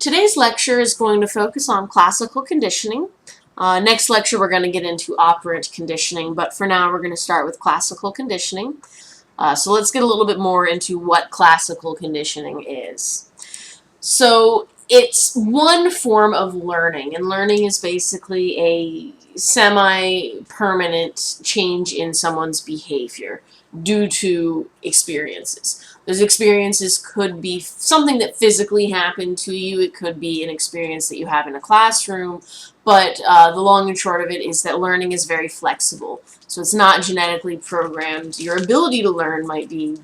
Today's lecture is going to focus on classical conditioning. Next lecture we're going to get into operant conditioning, but for now we're going to start with classical conditioning. So let's get a little bit more into what classical conditioning is. So it's one form of learning, and learning is basically a semi-permanent change in someone's behavior due to experiences. Those experiences could be something that physically happened to you. It could be an experience that you have in a classroom. But the long and short of it is that learning is very flexible. So it's not genetically programmed. Your ability to learn might be,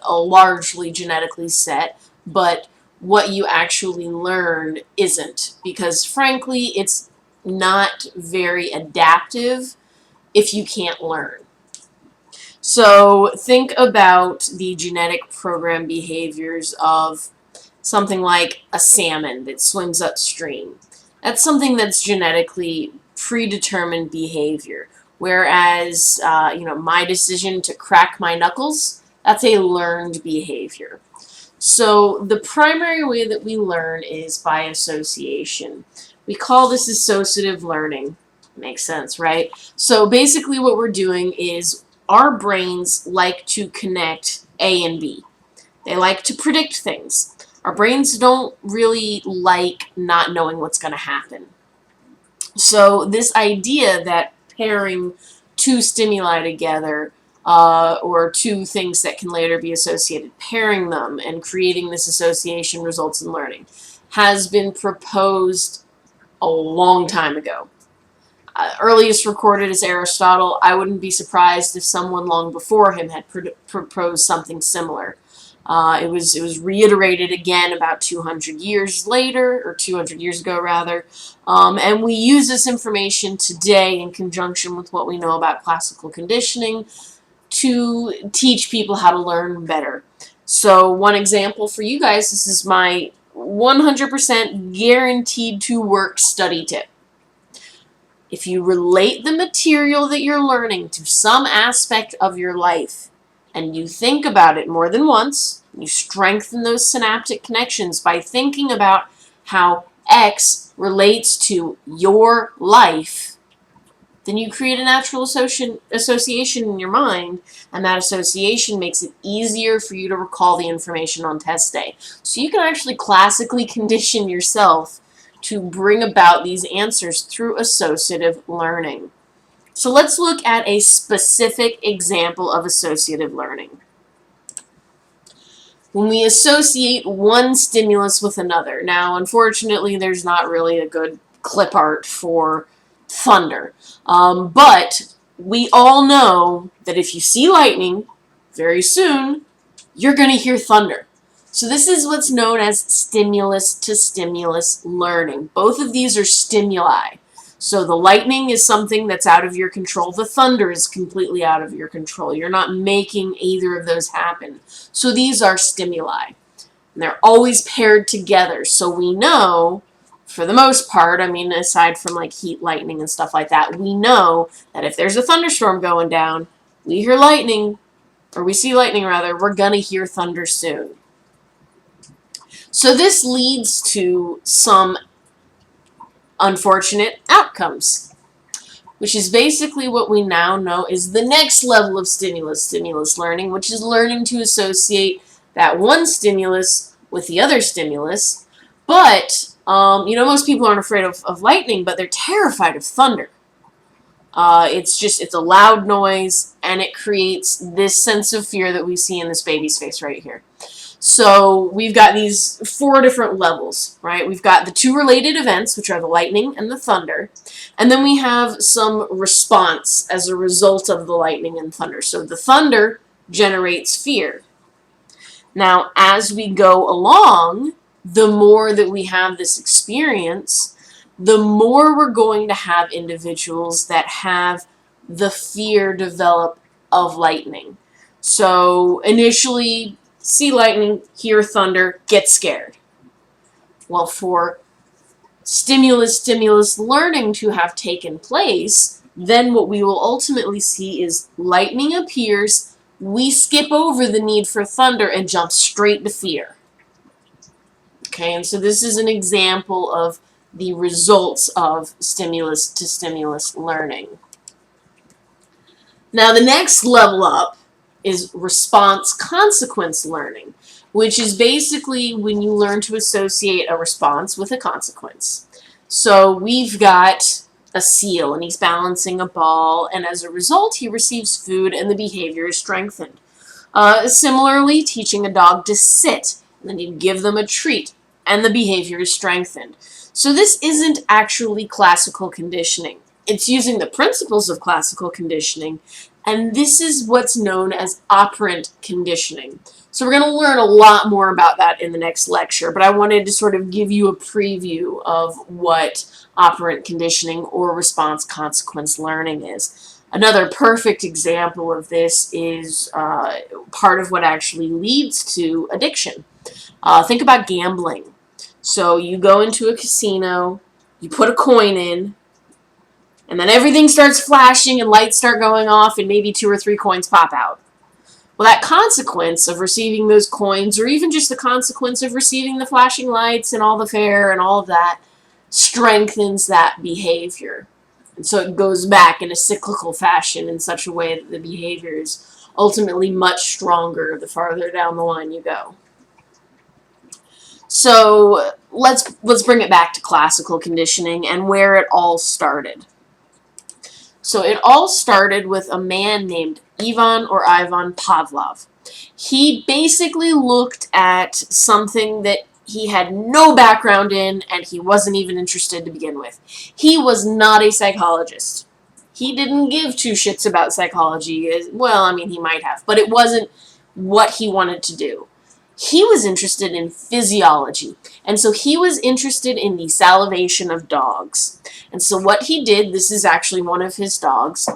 largely genetically set, but what you actually learn isn't. Because frankly, it's not very adaptive if you can't learn. So think about the genetic program behaviors of something like a salmon that swims upstream. That's something that's genetically predetermined behavior. Whereas, my decision to crack my knuckles, that's a learned behavior. So the primary way that we learn is by association. We call this associative learning. Makes sense, right? So basically what we're doing is our brains like to connect A and B. They like to predict things. Our brains don't really like not knowing what's going to happen. So this idea that pairing two stimuli together, or two things that can later be associated, pairing them and creating this association results in learning, has been proposed a long time ago. Earliest recorded is Aristotle. I wouldn't be surprised if someone long before him had proposed something similar. It was reiterated again about 200 years later, or 200 years ago rather, and we use this information today in conjunction with what we know about classical conditioning to teach people how to learn better. So one example for you guys, this is my 100% guaranteed to work study tip. If you relate the material that you're learning to some aspect of your life, and you think about it more than once, you strengthen those synaptic connections by thinking about how X relates to your life, then you create a natural association in your mind, and that association makes it easier for you to recall the information on test day. So you can actually classically condition yourself to bring about these answers through associative learning. So let's look at a specific example of associative learning. When we associate one stimulus with another. Now, unfortunately, there's not really a good clip art for thunder. But we all know that if you see lightning, very soon, you're going to hear thunder. So this is what's known as stimulus to stimulus learning. Both of these are stimuli. So the lightning is something that's out of your control. The thunder is completely out of your control. You're not making either of those happen. So these are stimuli. And they're always paired together. So we know, for the most part, aside from like heat, lightning, and stuff like that, we know that if there's a thunderstorm going down, we hear lightning, or we see lightning rather, we're going to hear thunder soon. So this leads to some unfortunate outcomes, which is basically what we now know is the next level of stimulus learning, which is learning to associate that one stimulus with the other stimulus. But, most people aren't afraid of lightning, but they're terrified of thunder. It's a loud noise, and it creates this sense of fear that we see in this baby's face right here. So we've got these 4 different levels, right? We've got the 2 related events, which are the lightning and the thunder. And then we have some response as a result of the lightning and thunder. So the thunder generates fear. Now, as we go along, the more that we have this experience, the more we're going to have individuals that have the fear develop of lightning. So initially, see lightning, hear thunder, get scared. Well, for stimulus learning to have taken place, then what we will ultimately see is lightning appears, we skip over the need for thunder and jump straight to fear. Okay, and so this is an example of the results of stimulus to stimulus learning. Now, the next level up is response consequence learning, which is basically when you learn to associate a response with a consequence. So we've got a seal, and he's balancing a ball, and as a result, he receives food, and the behavior is strengthened. Similarly, teaching a dog to sit, and then you give them a treat, and the behavior is strengthened. So this isn't actually classical conditioning. It's using the principles of classical conditioning, and this is what's known as operant conditioning. So we're going to learn a lot more about that in the next lecture, but I wanted to sort of give you a preview of what operant conditioning or response consequence learning is. Another perfect example of this is part of what actually leads to addiction. Think about gambling. So you go into a casino, you put a coin in, and then everything starts flashing and lights start going off and maybe 2 or 3 coins pop out. Well, that consequence of receiving those coins, or even just the consequence of receiving the flashing lights and all the fare and all of that, strengthens that behavior. And so it goes back in a cyclical fashion in such a way that the behavior is ultimately much stronger the farther down the line you go. So let's bring it back to classical conditioning and where it all started. So it all started with a man named Ivan Pavlov. He basically looked at something that he had no background in, and he wasn't even interested to begin with. He was not a psychologist. He didn't give 2 shits about psychology. Well, I mean, he might have, but it wasn't what he wanted to do. He was interested in physiology, and so he was interested in the salivation of dogs. And so what he did, this is actually one of his dogs,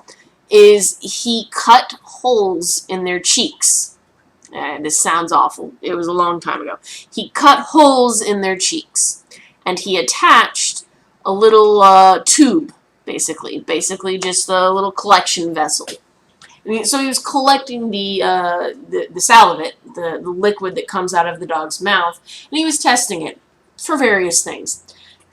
is he cut holes in their cheeks. And this sounds awful. It was a long time ago. He cut holes in their cheeks, and he attached a little tube, basically just a little collection vessel. So he was collecting the salivate, the liquid that comes out of the dog's mouth, and he was testing it for various things.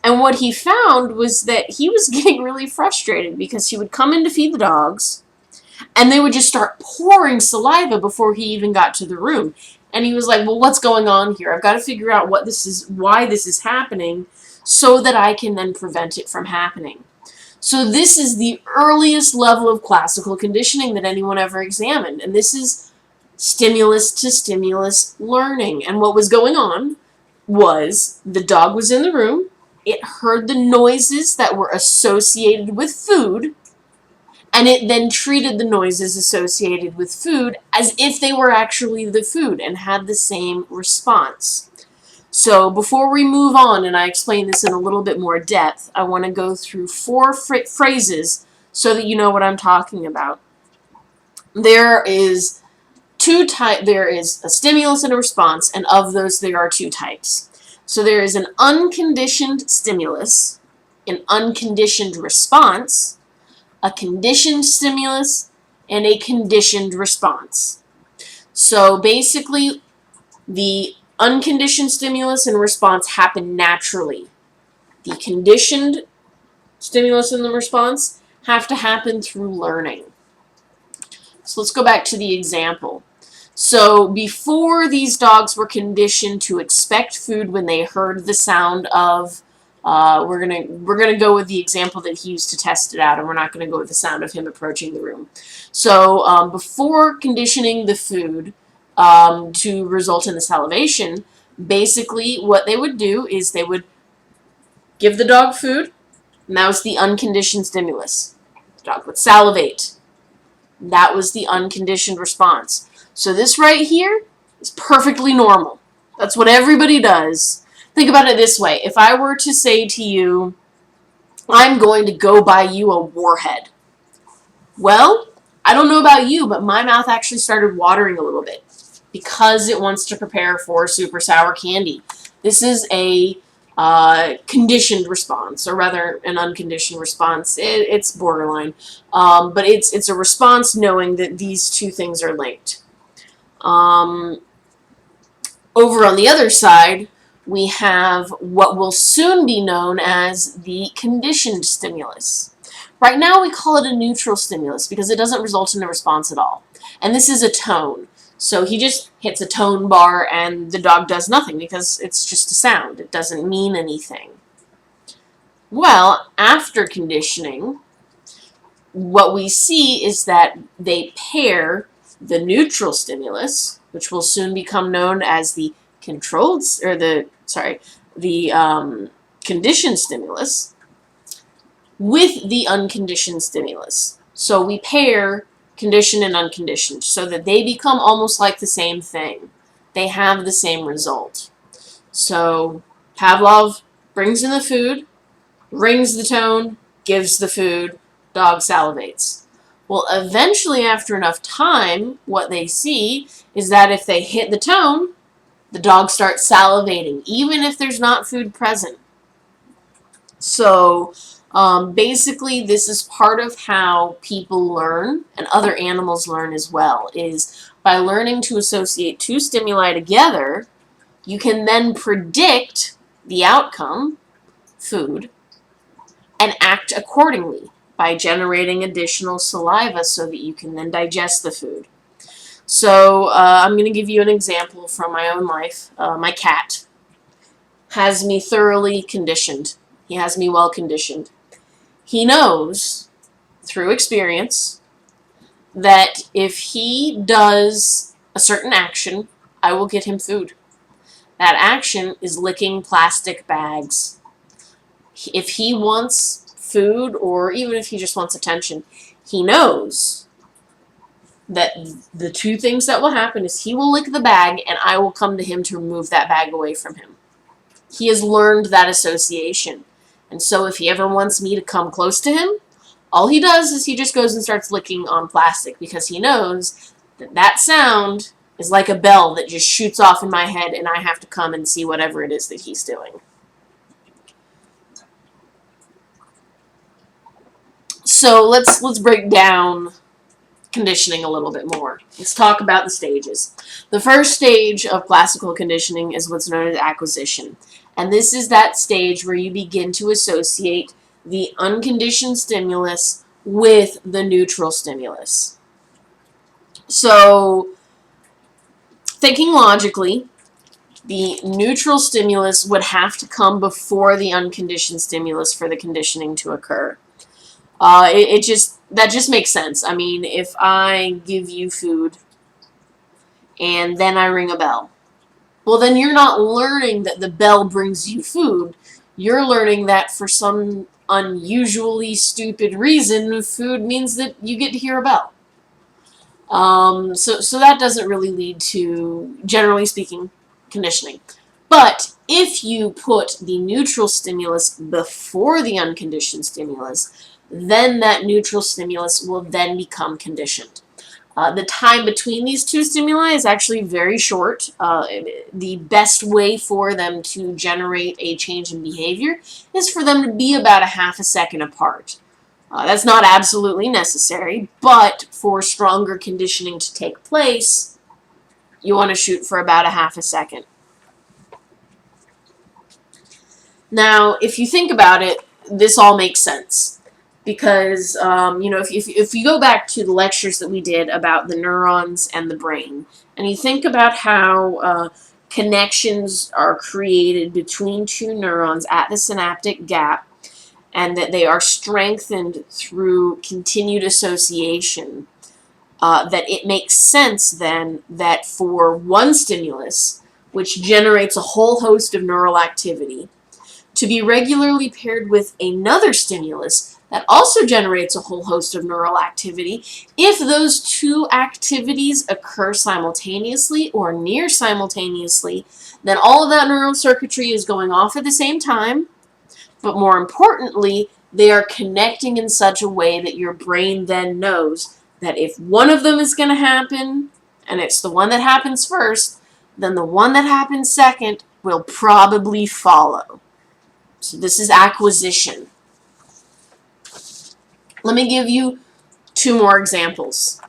And what he found was that he was getting really frustrated because he would come in to feed the dogs, and they would just start pouring saliva before he even got to the room. And he was like, well, what's going on here? I've got to figure out what this is, why this is happening, so that I can then prevent it from happening. So this is the earliest level of classical conditioning that anyone ever examined. And this is stimulus to stimulus learning. And what was going on was the dog was in the room. It heard the noises that were associated with food. And it then treated the noises associated with food as if they were actually the food and had the same response. So before we move on, and I explain this in a little bit more depth, I want to go through 4 phrases so that you know what I'm talking about. There is a stimulus and a response, and of those there are 2 types. So there is an unconditioned stimulus, an unconditioned response, a conditioned stimulus, and a conditioned response. So basically, the unconditioned stimulus and response happen naturally. The conditioned stimulus and the response have to happen through learning. So let's go back to the example. So before these dogs were conditioned to expect food when they heard the sound of, we're gonna go with the example that he used to test it out, and we're not gonna go with the sound of him approaching the room. So before conditioning the food to result in the salivation, basically what they would do is they would give the dog food, and that was the unconditioned stimulus. The dog would salivate. That was the unconditioned response. So this right here is perfectly normal. That's what everybody does. Think about it this way. If I were to say to you, I'm going to go buy you a warhead. Well, I don't know about you, but my mouth actually started watering a little bit because it wants to prepare for super sour candy. This is a conditioned response, or rather an unconditioned response. It's borderline, but it's a response knowing that these 2 things are linked. Over on the other side, we have what will soon be known as the conditioned stimulus. Right now we call it a neutral stimulus because it doesn't result in a response at all. And this is a tone. So he just hits a tone bar and the dog does nothing because it's just a sound. It doesn't mean anything. Well, after conditioning, what we see is that they pair the neutral stimulus, which will soon become known as the conditioned stimulus, with the unconditioned stimulus. So we pair conditioned and unconditioned so that they become almost like the same thing. They have the same result. So Pavlov brings in the food, rings the tone, gives the food, dog salivates. Well, eventually, after enough time, what they see is that if they hit the tone, the dog starts salivating, even if there's not food present. So basically, this is part of how people learn, and other animals learn as well, is by learning to associate two stimuli together, you can then predict the outcome, food, and act accordingly by generating additional saliva so that you can then digest the food. So I'm going to give you an example from my own life. My cat has me thoroughly conditioned. He has me well conditioned. He knows, through experience, that if he does a certain action, I will get him food. That action is licking plastic bags. If he wants food, or even if he just wants attention, he knows that the two things that will happen is he will lick the bag and I will come to him to remove that bag away from him. He has learned that association. And so if he ever wants me to come close to him, all he does is he just goes and starts licking on plastic because he knows that that sound is like a bell that just shoots off in my head and I have to come and see whatever it is that he's doing. So let's break down conditioning a little bit more. Let's talk about the stages. The first stage of classical conditioning is what's known as acquisition. And this is that stage where you begin to associate the unconditioned stimulus with the neutral stimulus. So, thinking logically, the neutral stimulus would have to come before the unconditioned stimulus for the conditioning to occur. That just makes sense. I mean, if I give you food and then I ring a bell, well, then you're not learning that the bell brings you food. You're learning that for some unusually stupid reason, food means that you get to hear a bell. So that doesn't really lead to, generally speaking, conditioning. But if you put the neutral stimulus before the unconditioned stimulus, then that neutral stimulus will then become conditioned. The time between these two stimuli is actually very short. The best way for them to generate a change in behavior is for them to be about a half a second apart. That's not absolutely necessary, but for stronger conditioning to take place, you want to shoot for about a half a second. Now, if you think about it, this all makes sense. Because, if you go back to the lectures that we did about the neurons and the brain, and you think about how connections are created between two neurons at the synaptic gap, and that they are strengthened through continued association, that it makes sense then that for one stimulus, which generates a whole host of neural activity, to be regularly paired with another stimulus that also generates a whole host of neural activity, if those two activities occur simultaneously or near simultaneously, then all of that neural circuitry is going off at the same time, but more importantly, they are connecting in such a way that your brain then knows that if one of them is going to happen, and it's the one that happens first, then the one that happens second will probably follow. So this is acquisition. Let me give you two more examples.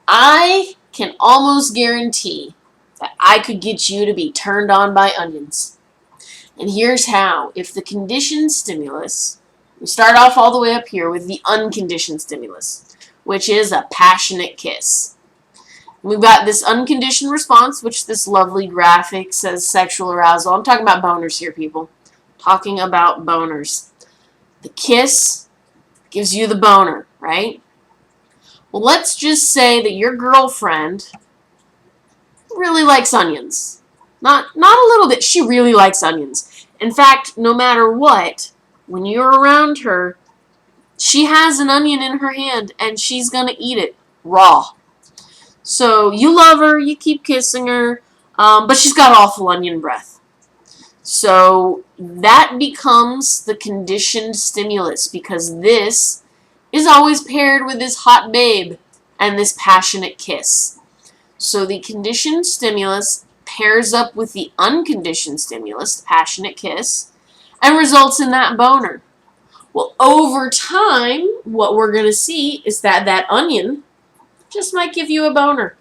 I can almost guarantee that I could get you to be turned on by onions. And here's how. If the conditioned stimulus, we start off all the way up here with the unconditioned stimulus, which is a passionate kiss. We've got this unconditioned response, which this lovely graphic says sexual arousal. I'm talking about boners here, people. Talking about boners. The kiss gives you the boner, right? Well, let's just say that your girlfriend really likes onions. Not a little bit. She really likes onions. In fact, no matter what, when you're around her, she has an onion in her hand and she's going to eat it raw. So you love her, you keep kissing her, but she's got awful onion breath. So that becomes the conditioned stimulus, because this is always paired with this hot babe and this passionate kiss. So the conditioned stimulus pairs up with the unconditioned stimulus, the passionate kiss, and results in that boner. Well, over time, what we're going to see is that that onion just might give you a boner.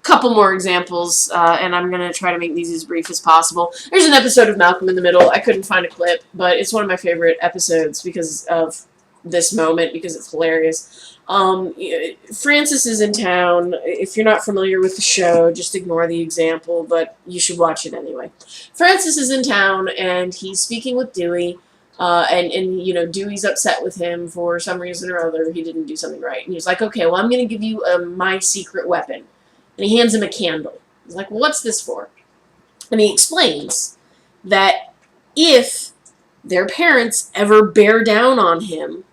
Couple more examples, and I'm going to try to make these as brief as possible. There's an episode of Malcolm in the Middle. I couldn't find a clip, but it's one of my favorite episodes because of this moment, because it's hilarious. Francis is in town. If you're not familiar with the show, just ignore the example, but you should watch it anyway. Francis is in town, and he's speaking with Dewey, and you know, Dewey's upset with him for some reason or other. He didn't do something right. And he's like, okay, well, I'm going to give you my secret weapon. And he hands him a candle. He's like, well, what's this for? And he explains that if their parents ever bear down on him,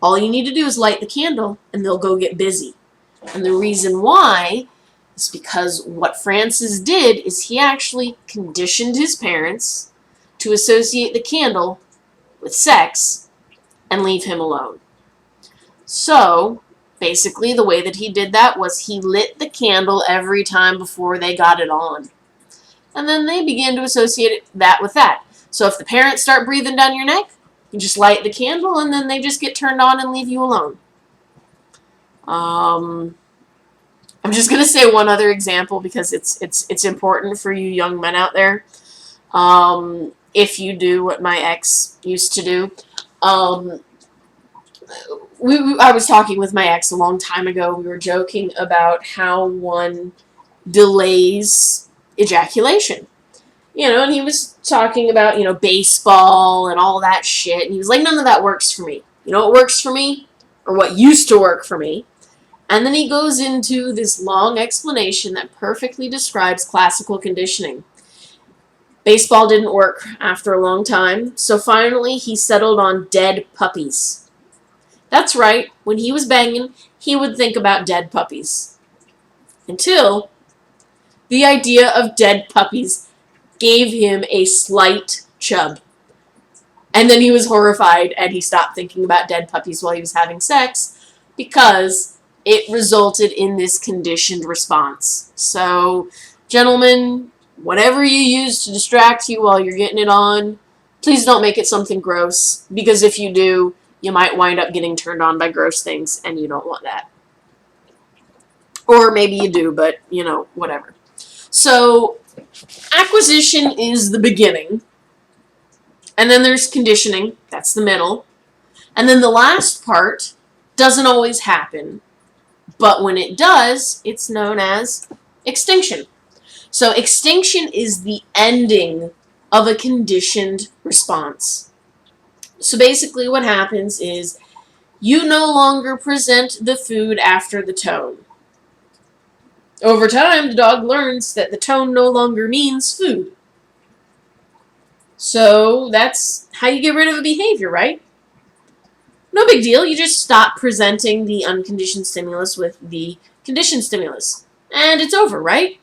all you need to do is light the candle and they'll go get busy. And the reason why is because what Francis did is he actually conditioned his parents to associate the candle with sex and leave him alone. So basically, the way that he did that was he lit the candle every time before they got it on. And then they began to associate that with that. So if the parents start breathing down your neck, you just light the candle and then they just get turned on and leave you alone. I'm just going to say one other example because it's important for you young men out there. If you do what my ex used to do. I was talking with my ex a long time ago. We were joking about how one delays ejaculation. You know, and he was talking about, you know, baseball and all that shit. And he was like, none of that works for me. You know what works for me? Or what used to work for me? And then he goes into this long explanation that perfectly describes classical conditioning. Baseball didn't work after a long time. So finally he settled on dead puppies. That's right, when he was banging, he would think about dead puppies. Until the idea of dead puppies gave him a slight chub. And then he was horrified and he stopped thinking about dead puppies while he was having sex because it resulted in this conditioned response. So, gentlemen, whatever you use to distract you while you're getting it on, please don't make it something gross, because if you do, you might wind up getting turned on by gross things, and you don't want that. Or maybe you do, but, you know, whatever. So, acquisition is the beginning. And then there's conditioning. That's the middle. And then the last part doesn't always happen. But when it does, it's known as extinction. So, extinction is the ending of a conditioned response. So basically what happens is you no longer present the food after the tone. Over time, the dog learns that the tone no longer means food. So that's how you get rid of a behavior, right? No big deal. You just stop presenting the unconditioned stimulus with the conditioned stimulus. And it's over, right?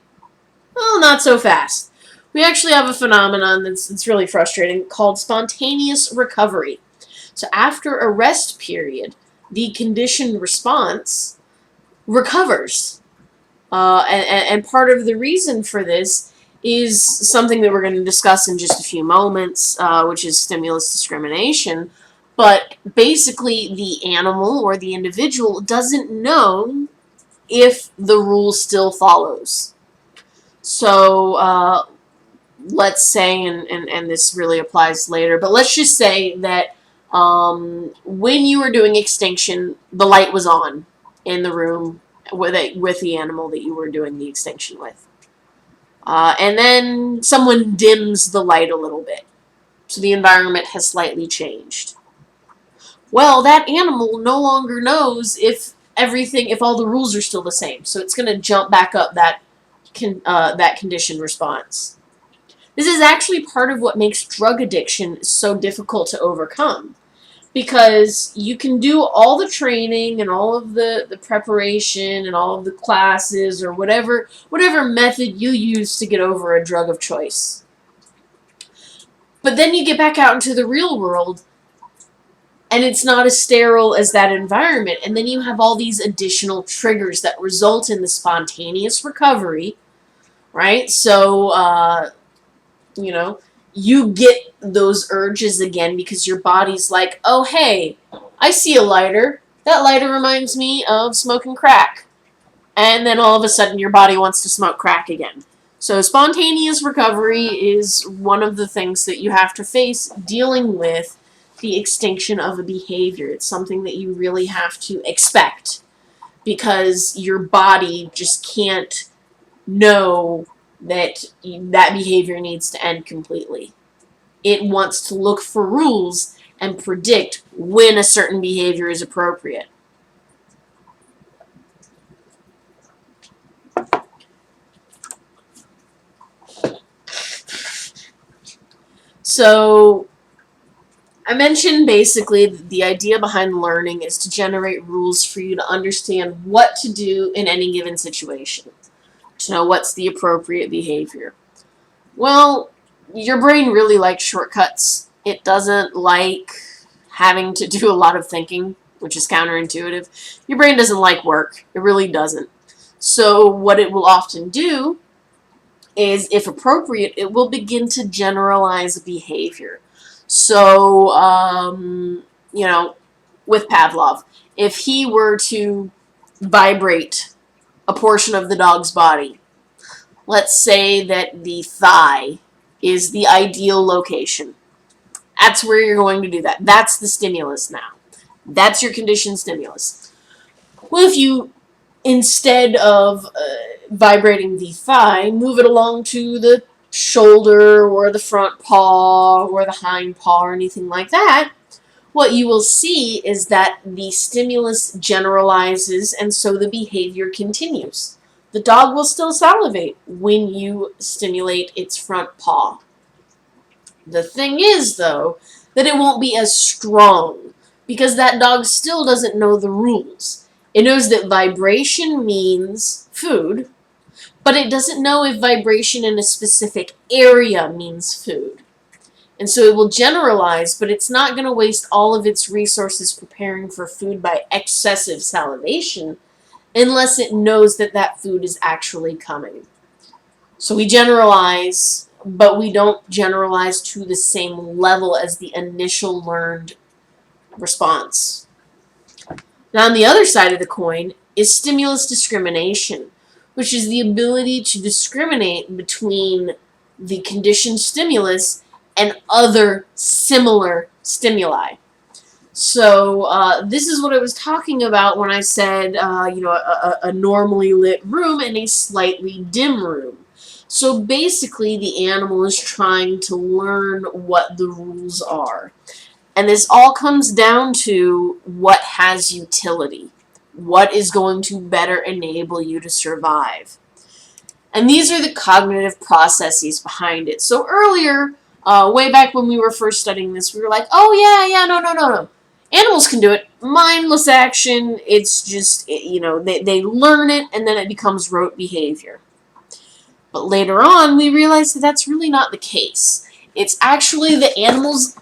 Well, not so fast. We actually have a phenomenon that's really frustrating called spontaneous recovery. So after a rest period, the conditioned response recovers. And part of the reason for this is something that we're going to discuss in just a few moments, which is stimulus discrimination. But basically, the animal or the individual doesn't know if the rule still follows. So let's say, and this really applies later, but let's just say that when you were doing extinction, the light was on in the room with the animal that you were doing the extinction with. And then someone dims the light a little bit. So the environment has slightly changed. Well, that animal no longer knows if all the rules are still the same. So it's going to jump back up that conditioned response. This is actually part of what makes drug addiction so difficult to overcome. Because you can do all the training and all of the preparation and all of the classes or whatever method you use to get over a drug of choice. But then you get back out into the real world, and it's not as sterile as that environment. And then you have all these additional triggers that result in the spontaneous recovery, right? So, you get those urges again because your body's like, oh, hey, I see a lighter. That lighter reminds me of smoking crack. And then all of a sudden your body wants to smoke crack again. So spontaneous recovery is one of the things that you have to face dealing with the extinction of a behavior. It's something that you really have to expect because your body just can't know that behavior needs to end completely. It wants to look for rules and predict when a certain behavior is appropriate. So, I mentioned basically the idea behind learning is to generate rules for you to understand what to do in any given situation, to know what's the appropriate behavior. Well, your brain really likes shortcuts. It doesn't like having to do a lot of thinking, which is counterintuitive. Your brain doesn't like work. It really doesn't. So what it will often do is, if appropriate, it will begin to generalize behavior. So, with Pavlov, if he were to vibrate a portion of the dog's body, let's say that the thigh is the ideal location. That's where you're going to do that. That's the stimulus now. That's your conditioned stimulus. Well, if you, instead of vibrating the thigh, move it along to the shoulder or the front paw or the hind paw or anything like that, what you will see is that the stimulus generalizes and so the behavior continues. The dog will still salivate when you stimulate its front paw. The thing is, though, that it won't be as strong because that dog still doesn't know the rules. It knows that vibration means food, but it doesn't know if vibration in a specific area means food. And so it will generalize, but it's not going to waste all of its resources preparing for food by excessive salivation unless it knows that that food is actually coming. So we generalize, but we don't generalize to the same level as the initial learned response. Now, on the other side of the coin is stimulus discrimination, which is the ability to discriminate between the conditioned stimulus and other similar stimuli. So this is what I was talking about when I said, a normally lit room and a slightly dim room. So basically, the animal is trying to learn what the rules are. And this all comes down to what has utility. What is going to better enable you to survive. And these are the cognitive processes behind it. So earlier, way back when we were first studying this, we were like, oh yeah, no. Animals can do it. Mindless action, it's just, they learn it and then it becomes rote behavior. But later on, we realized that that's really not the case. It's actually the animals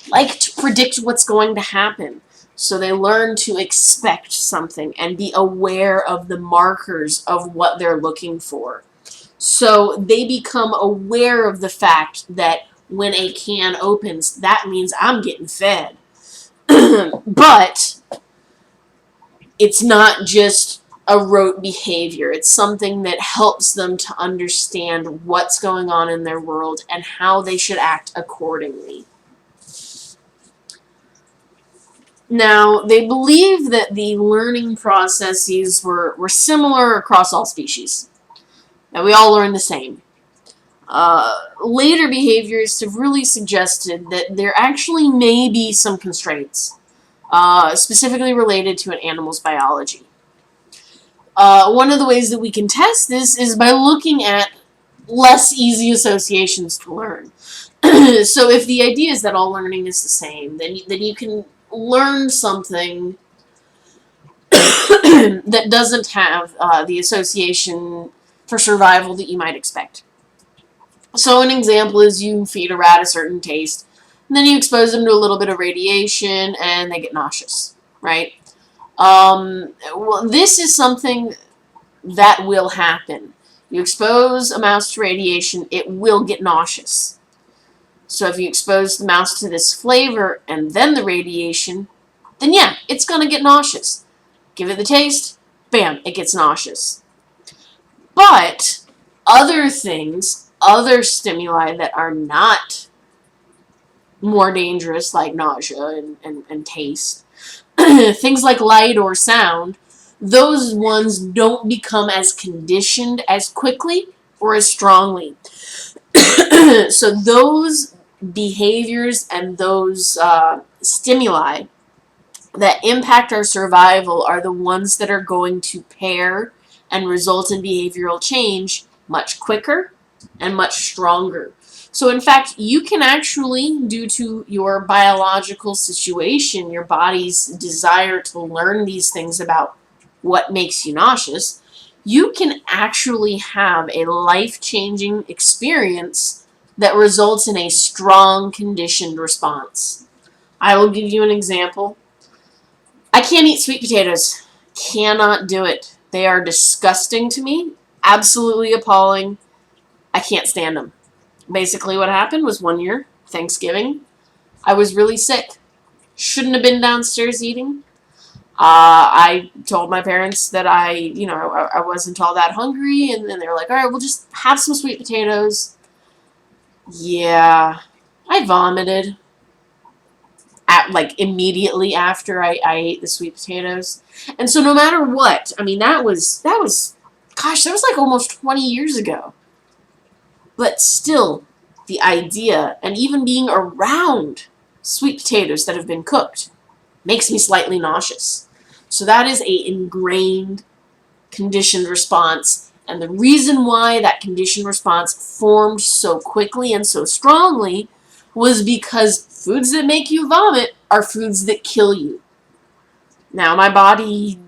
like to predict what's going to happen. So they learn to expect something and be aware of the markers of what they're looking for. So they become aware of the fact that when a can opens, that means I'm getting fed. But it's not just a rote behavior. It's something that helps them to understand what's going on in their world and how they should act accordingly. Now, they believe that the learning processes were similar across all species, that we all learn the same. Later behaviorists have really suggested that there actually may be some constraints, specifically related to an animal's biology. One of the ways that we can test this is by looking at less easy associations to learn. So if the idea is that all learning is the same, then you can learn something that doesn't have the association for survival that you might expect. So an example is you feed a rat a certain taste, and then you expose them to a little bit of radiation, and they get nauseous, right? Well, this is something that will happen. You expose a mouse to radiation, it will get nauseous. So if you expose the mouse to this flavor and then the radiation, then yeah, it's going to get nauseous. Give it the taste, bam, it gets nauseous. But other things, other stimuli that are not more dangerous, like nausea and taste, things like light or sound, those ones don't become as conditioned as quickly or as strongly. So those behaviors and those stimuli that impact our survival are the ones that are going to pair and result in behavioral change much quicker and much stronger. So in fact, you can actually, due to your biological situation, your body's desire to learn these things about what makes you nauseous, you can actually have a life-changing experience that results in a strong conditioned response. I will give you an example. I can't eat sweet potatoes. Cannot do it. They are disgusting to me. Absolutely appalling. I can't stand them. Basically what happened was one year, Thanksgiving, I was really sick. Shouldn't have been downstairs eating. I told my parents that I wasn't all that hungry, and then they were like, all right, we'll just have some sweet potatoes. Yeah, I vomited immediately after I ate the sweet potatoes. And so no matter what, I mean, that was gosh, that was like almost 20 years ago. But still, the idea, and even being around sweet potatoes that have been cooked, makes me slightly nauseous. So that is a ingrained, conditioned response. And the reason why that conditioned response formed so quickly and so strongly was because foods that make you vomit are foods that kill you. Now, my body,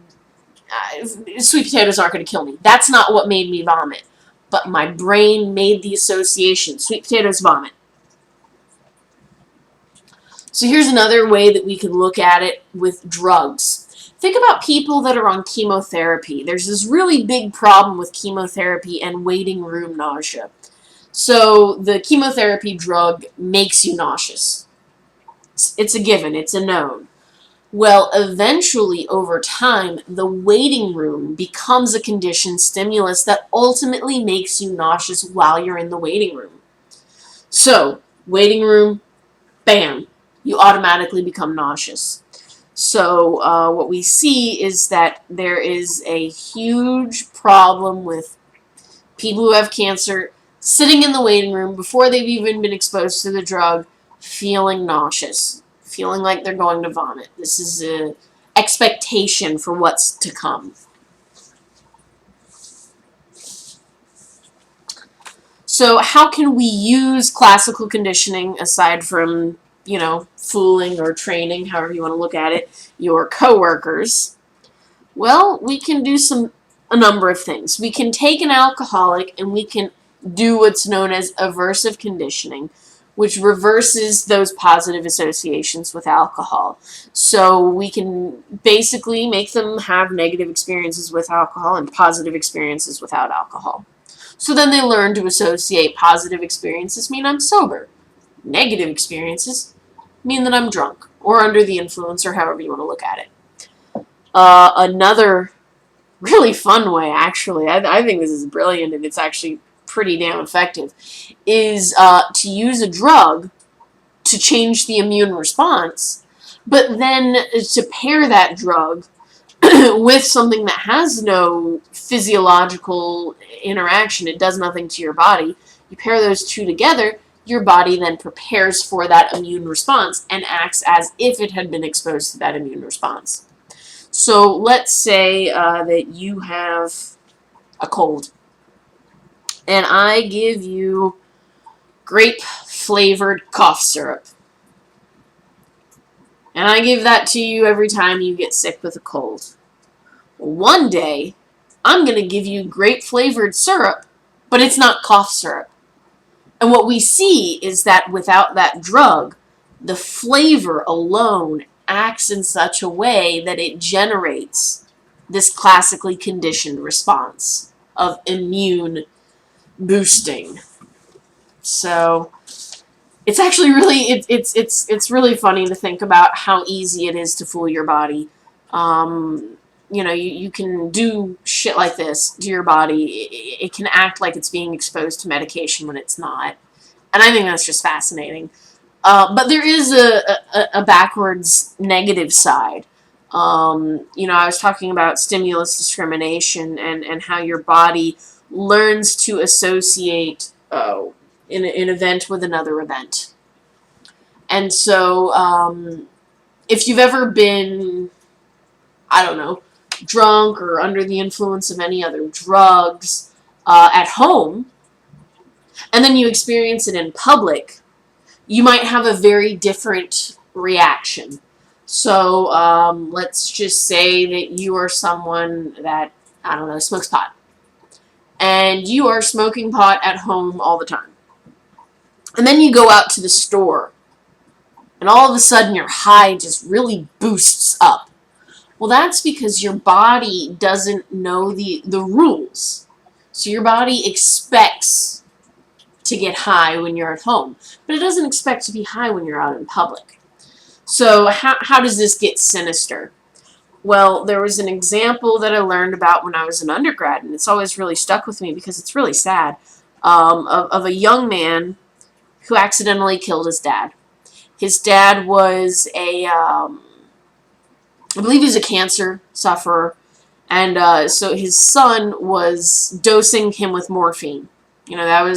sweet potatoes aren't going to kill me. That's not what made me vomit. But my brain made the association. Sweet potatoes, vomit. So here's another way that we can look at it with drugs. Think about people that are on chemotherapy. There's this really big problem with chemotherapy and waiting room nausea. So the chemotherapy drug makes you nauseous. It's a given. It's a known. Well, eventually, over time, the waiting room becomes a conditioned stimulus that ultimately makes you nauseous while you're in the waiting room. So, waiting room, bam, you automatically become nauseous. So, what we see is that there is a huge problem with people who have cancer sitting in the waiting room before they've even been exposed to the drug, feeling nauseous, feeling like they're going to vomit. This is an expectation for what's to come. So how can we use classical conditioning aside from, fooling or training, however you want to look at it, your coworkers? Well, we can do a number of things. We can take an alcoholic and we can do what's known as aversive conditioning, which reverses those positive associations with alcohol. So we can basically make them have negative experiences with alcohol and positive experiences without alcohol. So then they learn to associate positive experiences mean I'm sober. Negative experiences mean that I'm drunk or under the influence, or however you want to look at it. Another really fun way, actually, I think this is brilliant, and it's actually pretty damn effective, is to use a drug to change the immune response, but then to pair that drug with something that has no physiological interaction. It does nothing to your body. You pair those two together, your body then prepares for that immune response and acts as if it had been exposed to that immune response. So let's say that you have a cold, and I give you grape-flavored cough syrup. And I give that to you every time you get sick with a cold. One day, I'm going to give you grape-flavored syrup, but it's not cough syrup. And what we see is that without that drug, the flavor alone acts in such a way that it generates this classically conditioned response of immune boosting. So it's actually really it's really funny to think about how easy it is to fool your body. You know, you can do shit like this to your body. It can act like it's being exposed to medication when it's not. And I think that's just fascinating. But there is a backwards negative side. You know, I was talking about stimulus discrimination and how your body learns to associate an event with another event. And so if you've ever been, I don't know, drunk or under the influence of any other drugs at home, and then you experience it in public, you might have a very different reaction. So let's just say that you are someone that, I don't know, smokes pot. And you are smoking pot at home all the time. And then you go out to the store, and all of a sudden your high just really boosts up. Well, that's because your body doesn't know the rules. So your body expects to get high when you're at home, but it doesn't expect to be high when you're out in public. So how does this get sinister? Well, there was an example that I learned about when I was an undergrad, and it's always really stuck with me because it's really sad, of a young man who accidentally killed his dad. His dad was I believe he was a cancer sufferer, and so his son was dosing him with morphine. You know,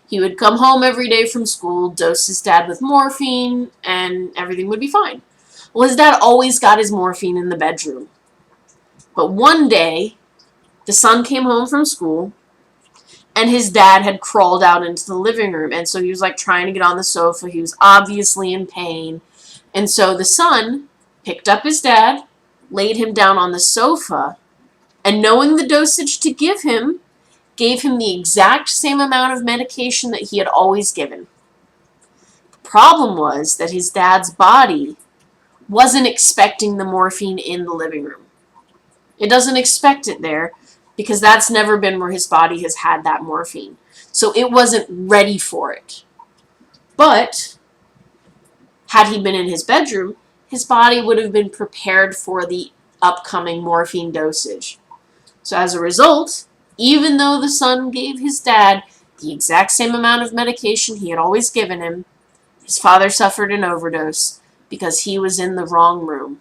he would come home every day from school, dose his dad with morphine, and everything would be fine. Well, his dad always got his morphine in the bedroom. But one day, the son came home from school, and his dad had crawled out into the living room, and so he was like trying to get on the sofa. He was obviously in pain, and so the son picked up his dad, laid him down on the sofa, and knowing the dosage to give him, gave him the exact same amount of medication that he had always given. The problem was that his dad's body wasn't expecting the morphine in the living room. It doesn't expect it there because that's never been where his body has had that morphine. So it wasn't ready for it. But had he been in his bedroom, his body would have been prepared for the upcoming morphine dosage. So as a result, even though the son gave his dad the exact same amount of medication he had always given him, his father suffered an overdose because he was in the wrong room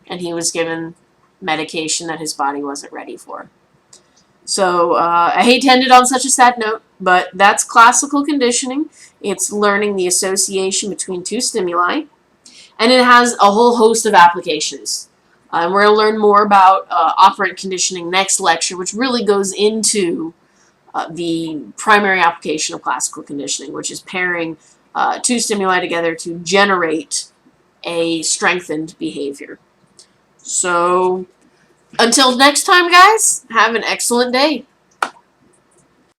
and he was given medication that his body wasn't ready for. So I hate to end it on such a sad note, but that's classical conditioning. It's learning the association between two stimuli. And it has a whole host of applications. And we're going to learn more about operant conditioning next lecture, which really goes into the primary application of classical conditioning, which is pairing two stimuli together to generate a strengthened behavior. So, until next time, guys, have an excellent day.